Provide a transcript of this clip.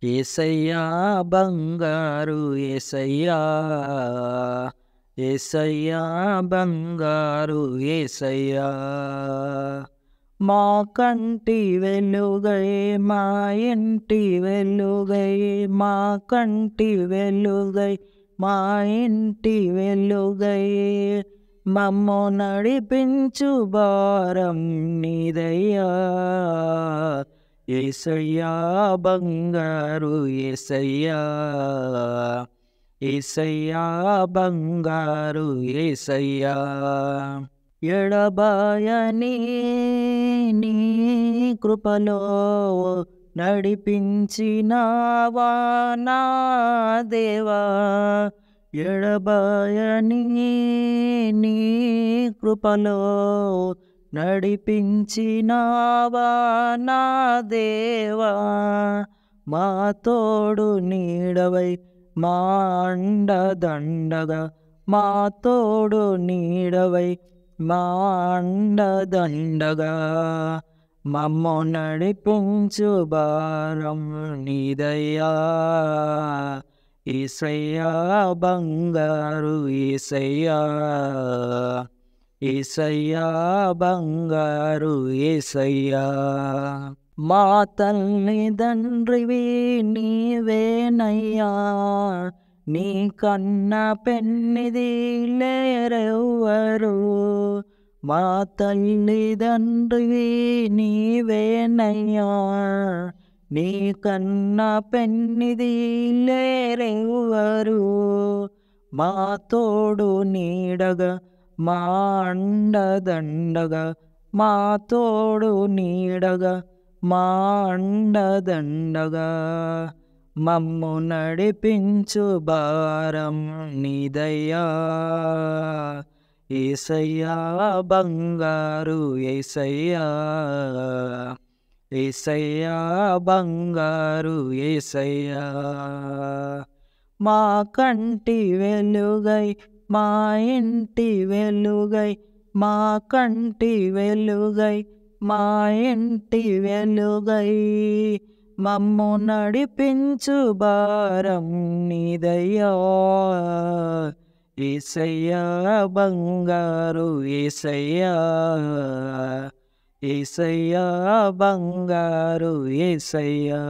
యేసయ్యా బంగారు యేసయ్యా, యేసయ్యా బంగారు యేసయ్యా, మా కంటి వెలుగై మా ఇంటి వెలుగై, మా కంటి వెలుగై మా ఇంటి వెలుగై, మమ్ము నడిపించు భారం నీదయ్యా. యేసయ్యా బంగారు యేసయ్యా, యేసయ్యా బంగారు యేసయ్యా, ఎడబాయని నీ కృపలో నడిపించినావా నా దేవా, ఎడబాయని నీ కృపలో నడిపించినావా నా దేవా, మా తోడు నీడవై మా అండదండగా, మా తోడు నీడవై మా అండదండగా, మమ్ము నడిపించు భారం నీదయ్యా. యేసయ్యా బంగారు యేసయ్యా, యేసయ్యా బంగారు యేసయ్యా, మా తల్లిదండ్రివి నీవేనయ్యా, నీ కన్న పెన్నిది లేరెవ్వరు, మా తల్లిదండ్రివి నీవేనయ్యా, నీ కన్న పెన్నిది లేరెవ్వరు, మా తోడు నీడగా మా అండదండగా, మా తోడు నీడగా మా అండదండగా, మమ్ము నడిపించు భారం నీదయ్యా. యేసయ్యా బంగారు యేసయ్యా, యేసయ్యా బంగారు యేసయ్యా, మా కంటి వెలుగై మా ఇంటి వెలుగై, మా కంటి వెలుగై మా ఇంటి వెలుగై, మమ్ము నడిపించు భారం నీదయ్యా. యేసయ్యా బంగారు యేసయ్యా, యేసయ్యా బంగారు యేసయ్యా.